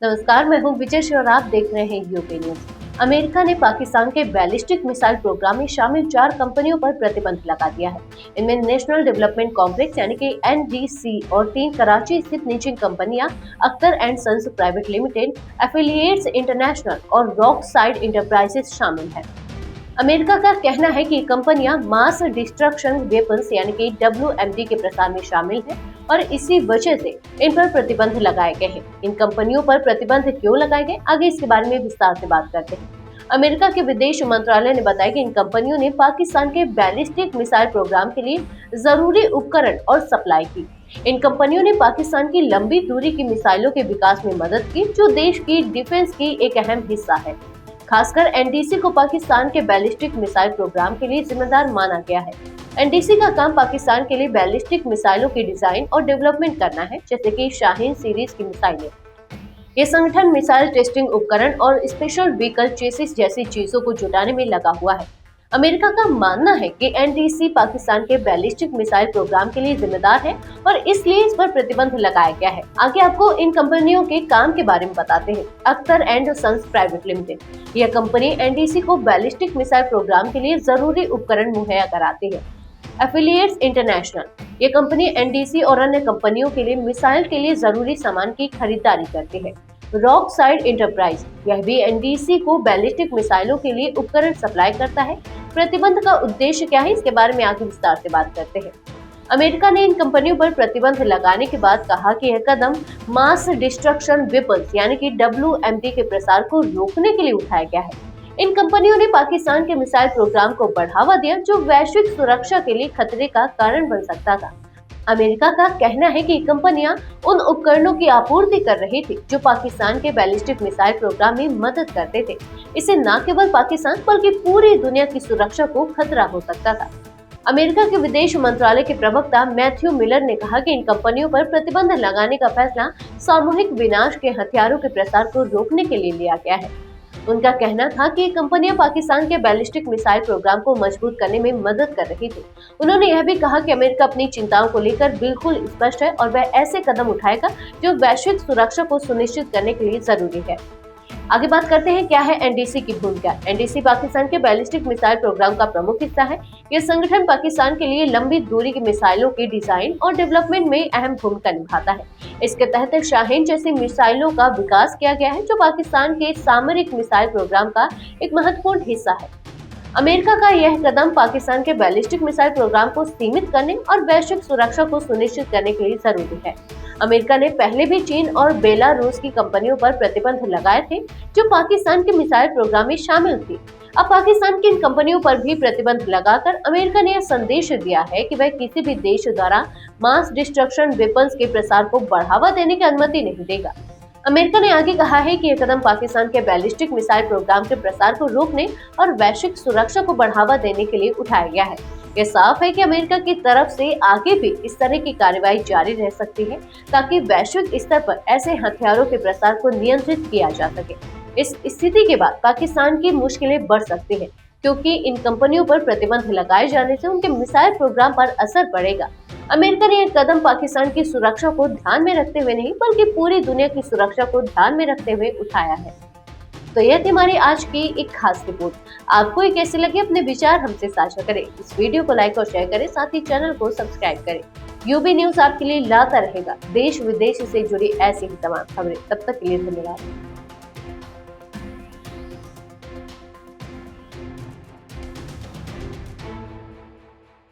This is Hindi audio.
नमस्कार, मैं हूं विजय श्री और आप देख रहे हैं यूपी न्यूज। अमेरिका ने पाकिस्तान के बैलिस्टिक मिसाइल प्रोग्राम में शामिल 4 कंपनियों पर प्रतिबंध लगा दिया है। इनमें नेशनल डेवलपमेंट कॉम्प्लेक्स यानी कि एनडीसी और 3 कराची स्थित निजी कंपनियां Akhtar and sons private limited, affiliates international और रॉक साइड इंटरप्राइजेस शामिल है। अमेरिका का कहना है कि कंपनियां मास डिस्ट्रक्शन वेपन्स यानी कि WMD के प्रसार में शामिल हैं और इसी वजह से इन पर प्रतिबंध लगाए गए हैं। इन कंपनियों पर प्रतिबंध क्यों लगाए गए, आगे इसके बारे में विस्तार से बात करते हैं। अमेरिका के विदेश मंत्रालय ने बताया कि इन कंपनियों ने पाकिस्तान के बैलिस्टिक मिसाइल प्रोग्राम के लिए जरूरी उपकरण और सप्लाई की। इन कंपनियों ने पाकिस्तान की लंबी दूरी की मिसाइलों के विकास में मदद की, जो देश की डिफेंस की एक अहम हिस्सा है। खासकर एनडीसी को पाकिस्तान के बैलिस्टिक मिसाइल प्रोग्राम के लिए जिम्मेदार माना गया है। एनडीसी का काम पाकिस्तान के लिए बैलिस्टिक मिसाइलों की डिजाइन और डेवलपमेंट करना है, जैसे कि शाहीन सीरीज की मिसाइलें। ये संगठन मिसाइल टेस्टिंग उपकरण और स्पेशल व्हीकल चेसिस जैसी चीजों को जुटाने में लगा हुआ है। अमेरिका का मानना है कि एनडीसी पाकिस्तान के बैलिस्टिक मिसाइल प्रोग्राम के लिए जिम्मेदार है और इसलिए इस पर प्रतिबंध लगाया गया है। आगे आपको इन कंपनियों के काम के बारे में बताते हैं। Akhtar and sons private limited, यह कंपनी एनडीसी को बैलिस्टिक मिसाइल प्रोग्राम के लिए जरूरी उपकरण मुहैया कराती है। एफिलिएट्स इंटरनेशनल, ये कंपनी एनडीसी और अन्य कंपनियों के लिए मिसाइल के लिए जरूरी सामान की खरीदारी करती है। रॉक साइड इंटरप्राइज, यह भी एनडीसी को बैलिस्टिक मिसाइलों के लिए उपकरण सप्लाई करता है। प्रतिबंध का उद्देश्य क्या है, इसके बारे में आगे विस्तार से बात करते हैं। अमेरिका ने इन कंपनियों पर प्रतिबंध लगाने के बाद कहा कि यह कदम मास डिस्ट्रक्शन वेपन्स यानी कि WMD के प्रसार को रोकने के लिए उठाया गया है। इन कंपनियों ने पाकिस्तान के मिसाइल प्रोग्राम को बढ़ावा दिया, जो वैश्विक सुरक्षा के लिए खतरे का कारण बन सकता था। अमेरिका का कहना है कि कंपनियां उन उपकरणों की आपूर्ति कर रही थी जो पाकिस्तान के बैलिस्टिक मिसाइल प्रोग्राम में मदद करते थे। इससे न केवल पाकिस्तान बल्कि पूरी दुनिया की सुरक्षा को खतरा हो सकता था। अमेरिका के विदेश मंत्रालय के प्रवक्ता मैथ्यू मिलर ने कहा कि इन कंपनियों पर प्रतिबंध लगाने का फैसला सामूहिक विनाश के हथियारों के प्रसार को रोकने के लिए लिया गया है। उनका कहना था कि कंपनियां पाकिस्तान के बैलिस्टिक मिसाइल प्रोग्राम को मजबूत करने में मदद कर रही थी। उन्होंने यह भी कहा कि अमेरिका अपनी चिंताओं को लेकर बिल्कुल स्पष्ट है और वह ऐसे कदम उठाएगा जो वैश्विक सुरक्षा को सुनिश्चित करने के लिए जरूरी है। आगे बात करते हैं, क्या है एनडीसी की भूमिका। एनडीसी पाकिस्तान के बैलिस्टिक मिसाइल प्रोग्राम का प्रमुख हिस्सा है। यह संगठन पाकिस्तान के लिए लंबी दूरी की मिसाइलों के डिजाइन और डेवलपमेंट में अहम भूमिका निभाता है। इसके तहत शाहीन जैसी मिसाइलों का विकास किया गया है, जो पाकिस्तान के सामरिक मिसाइल प्रोग्राम का एक महत्वपूर्ण हिस्सा है। अमेरिका का यह कदम पाकिस्तान के बैलिस्टिक मिसाइल प्रोग्राम को सीमित करने और वैश्विक सुरक्षा को सुनिश्चित करने के लिए जरूरी है। अमेरिका ने पहले भी चीन और बेलारूस की कंपनियों पर प्रतिबंध लगाए थे, जो पाकिस्तान के मिसाइल प्रोग्राम में शामिल थी। अब पाकिस्तान की इन कंपनियों पर भी प्रतिबंध लगाकर अमेरिका ने यह संदेश दिया है कि वह किसी भी देश द्वारा मास डिस्ट्रक्शन वेपन्स के प्रसार को बढ़ावा देने की अनुमति नहीं देगा। अमेरिका ने आगे कहा है कि यह कदम पाकिस्तान के बैलिस्टिक मिसाइल प्रोग्राम के प्रसार को रोकने और वैश्विक सुरक्षा को बढ़ावा देने के लिए उठाया गया है। यह साफ है कि अमेरिका की तरफ से आगे भी इस तरह की कार्रवाई जारी रह सकती है, ताकि वैश्विक स्तर पर ऐसे हथियारों के प्रसार को नियंत्रित किया जा सके। इस स्थिति के बाद पाकिस्तान की मुश्किलें बढ़ सकती हैं, क्योंकि इन कंपनियों पर प्रतिबंध लगाए जाने से उनके मिसाइल प्रोग्राम पर असर पड़ेगा। अमेरिका ने यह कदम पाकिस्तान की सुरक्षा को ध्यान में रखते हुए नहीं, बल्कि पूरी दुनिया की सुरक्षा को ध्यान में रखते हुए उठाया है। तो यह थी हमारी आज की एक खास रिपोर्ट। आपको ये कैसी लगी, अपने विचार हमसे साझा करें। इस वीडियो को लाइक और शेयर करें, साथ ही चैनल को सब्सक्राइब करें। यूबी न्यूज आपके लिए लाता रहेगा देश विदेश से जुड़ी ऐसी ही तमाम खबरें। तब तक के लिए धन्यवाद।